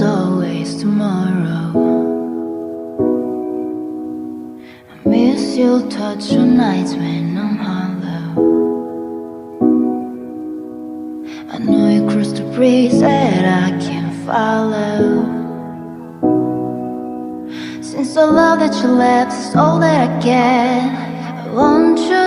always tomorrow. I miss your touch on nights when I'm hollow. I know you crossed the bridge that I can't follow. Since the love that you left is all that I get, I want you